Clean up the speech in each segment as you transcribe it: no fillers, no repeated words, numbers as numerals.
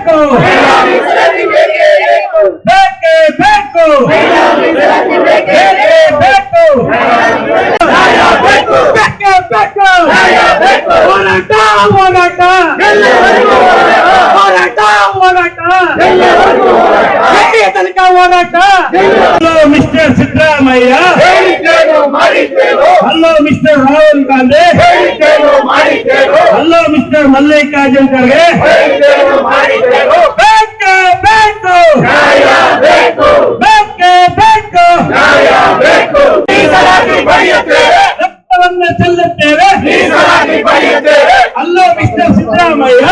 ಬೇಕು ಬೇಕೇ ಬೇಕು ಬೇಕೇ ಬೇಕು ಬೇಕೇ ಬೇಕು ಹೋರಾಟ ಹೋರಾಟ ಹೋರಾಟ ಹೋರಾಟ ಎಲ್ಲಿಯ ತನಕ ಹೋರಾಟ. Hello mister Siddaramaiah, hello mister Rahul Gandhi, hello mister Mallikarjun Kharge, ಬೇಕೇ ಬೇಕು ಬೇಕೇ ಬೇಕು ರಕ್ತವನ್ನು ಚೆಲ್ಲುತ್ತೇವೆ. Hello mister Siddaramaiah,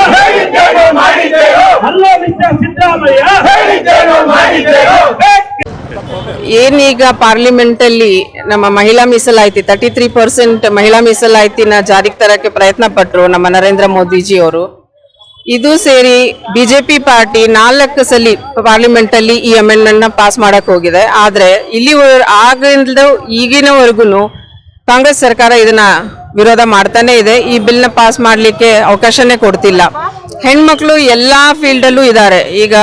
hello mister Siddaramaiah. ಏನೀಗ ಪಾರ್ಲಿಮೆಂಟ್ ಅಲ್ಲಿ ನಮ್ಮ ಮಹಿಳಾ ಮೀಸಲಾತಿ 33% ಮಹಿಳಾ ಮೀಸಲಾತಿನ ಜಾರಿಗೆ ತರಕ್ಕೆ ಪ್ರಯತ್ನ ಪಟ್ಟರು ನಮ್ಮ ನರೇಂದ್ರ ಮೋದಿಜಿ ಅವರು. ಇದು ಸೇರಿ ಬಿಜೆಪಿ ಪಾರ್ಟಿ 4 ಸಲ ಪಾರ್ಲಿಮೆಂಟ್ ಅಲ್ಲಿ ಈ ಅಮೆಂಡ್ಮೆಂಟ್ ನ ಪಾಸ್ ಮಾಡಕ್ ಹೋಗಿದೆ. ಆದ್ರೆ ಇಲ್ಲಿ ಆಗಿಂದ ಈಗಿನವರೆಗೂ ಕಾಂಗ್ರೆಸ್ ಸರ್ಕಾರ ಇದನ್ನ ವಿರೋಧ ಮಾಡ್ತಾನೆ ಇದೆ. ಈ ಬಿಲ್ ನ ಪಾಸ್ ಮಾಡ್ಲಿಕ್ಕೆ ಅವಕಾಶನೇ ಕೊಡ್ತಿಲ್ಲ. ಹೆಣ್ಮಕ್ಳು ಎಲ್ಲಾ ಫೀಲ್ಡ್ ಅಲ್ಲೂ ಇದ್ದಾರೆ. ಈಗ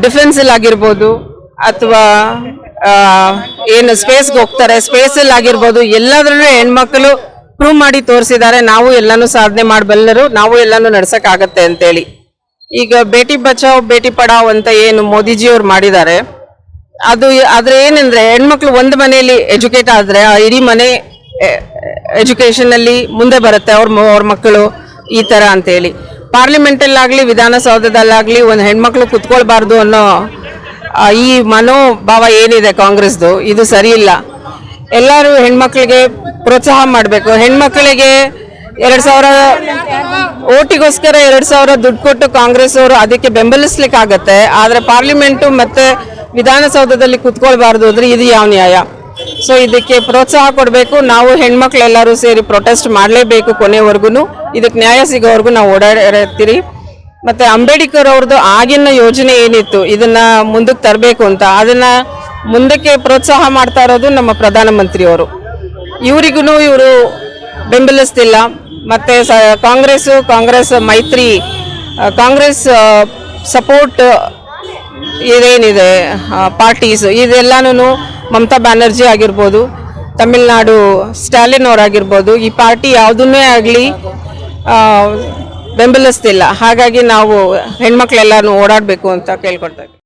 ಡಿಫೆನ್ಸ್ ಅಲ್ಲಿ ಆಗಿರ್ಬೋದು ಅಥವಾ ಏನು ಸ್ಪೇಸ್ಗೆ ಹೋಗ್ತಾರೆ, ಸ್ಪೇಸ್ ಅಲ್ಲಿ ಆಗಿರ್ಬೋದು, ಎಲ್ಲದರಲ್ಲೂ ಹೆಣ್ಮಕ್ಳು ಪ್ರೂವ್ ಮಾಡಿ ತೋರಿಸಿದ್ದಾರೆ. ನಾವು ಎಲ್ಲಾನು ಸಾಧನೆ ಮಾಡಬಲ್ಲರು, ನಾವು ಎಲ್ಲಾನು ನಡ್ಸಕ್ ಆಗತ್ತೆ ಅಂತೇಳಿ. ಈಗ ಬೇಟಿ ಬಚಾವ್ ಬೇಟಿ ಪಡಾವ್ ಅಂತ ಏನು ಮೋದಿಜಿ ಅವ್ರು ಮಾಡಿದ್ದಾರೆ, ಆದ್ರೆ ಏನಂದ್ರೆ ಹೆಣ್ಮಕ್ಳು ಒಂದು ಮನೆಯಲ್ಲಿ ಎಜುಕೇಟ್ ಆದ್ರೆ ಆ ಇಡೀ ಮನೆ ಎಜುಕೇಶನ್ ಅಲ್ಲಿ ಮುಂದೆ ಬರುತ್ತೆ, ಅವ್ರ ಮಕ್ಕಳು ಈ ತರ ಅಂತೇಳಿ. ಪಾರ್ಲಿಮೆಂಟ್ ಅಲ್ಲಾಗ್ಲಿ ವಿಧಾನಸೌಧದಲ್ಲಾಗ್ಲಿ ಒಂದು ಹೆಣ್ಮಕ್ಳು ಕುತ್ಕೊಳ್ಬಾರ್ದು ಅನ್ನೋ ಈ ಮನೋಭಾವ ಏನಿದೆ ಕಾಂಗ್ರೆಸ್ದು, ಇದು ಸರಿ ಇಲ್ಲ. ಎಲ್ಲರೂ ಹೆಣ್ಮಕ್ಳಿಗೆ ಪ್ರೋತ್ಸಾಹ ಮಾಡಬೇಕು. ಹೆಣ್ಮಕ್ಳಿಗೆ 2000 ಓಟಿಗೋಸ್ಕರ 2000 ದುಡ್ಡು ಕೊಟ್ಟು ಕಾಂಗ್ರೆಸ್ ಅವರು ಅದಕ್ಕೆ ಬೆಂಬಲಿಸ್ಲಿಕ್ಕೆ ಆಗತ್ತೆ. ಆದ್ರೆ ಪಾರ್ಲಿಮೆಂಟು ಮತ್ತೆ ವಿಧಾನಸೌಧದಲ್ಲಿ ಕುತ್ಕೊಳ್ಬಾರ್ದು ಅಂದ್ರೆ ಇದು ಯಾವ ನ್ಯಾಯ? ಸೊ ಇದಕ್ಕೆ ಪ್ರೋತ್ಸಾಹ ಕೊಡಬೇಕು. ನಾವು ಹೆಣ್ಮಕ್ಳು ಎಲ್ಲರೂ ಸೇರಿ ಪ್ರೊಟೆಸ್ಟ್ ಮಾಡಲೇಬೇಕು ಕೊನೆವರೆಗೂ. ಇದಕ್ಕೆ ನ್ಯಾಯ ಸಿಗೋವರೆಗೂ ನಾವು ಓಡಾಡ್ತೀರಿ. ಮತ್ತೆ ಅಂಬೇಡ್ಕರ್ ಅವ್ರದ್ದು ಆಗಿನ ಯೋಜನೆ ಏನಿತ್ತು ಇದನ್ನ ಮುಂದಕ್ಕೆ ತರಬೇಕು ಅಂತ, ಅದನ್ನ ಮುಂದಕ್ಕೆ ಪ್ರೋತ್ಸಾಹ ಮಾಡ್ತಾ ಇರೋದು ನಮ್ಮ ಪ್ರಧಾನಮಂತ್ರಿಯವರು. ಇವರಿಗೂ ಇವರು ಬೆಂಬಲಿಸ್ತಿಲ್ಲ. ಮತ್ತೆ ಕಾಂಗ್ರೆಸ್ ಮೈತ್ರಿ ಕಾಂಗ್ರೆಸ್ ಸಪೋರ್ಟ್ ಇದೇನಿದೆ ಪಾರ್ಟೀಸ್ ಇದೆಲ್ಲಾನು ಮಮತಾ ಬ್ಯಾನರ್ಜಿ ಆಗಿರ್ಬೋದು, ತಮಿಳ್ನಾಡು ಸ್ಟಾಲಿನ್ ಅವರಾಗಿರ್ಬೋದು, ಈ ಪಾರ್ಟಿ ಯಾವುದನ್ನೇ ಆಗಲಿ ಬೆಂಬಲಿಸ್ತಿಲ್ಲ. ಹಾಗಾಗಿ ನಾವು ಹೆಣ್ಮಕ್ಳೆಲ್ಲಾನು ಓಡಾಡಬೇಕು ಅಂತ ಕೇಳ್ಕೊಳ್ತಾ ಇದ್ದೀವಿ.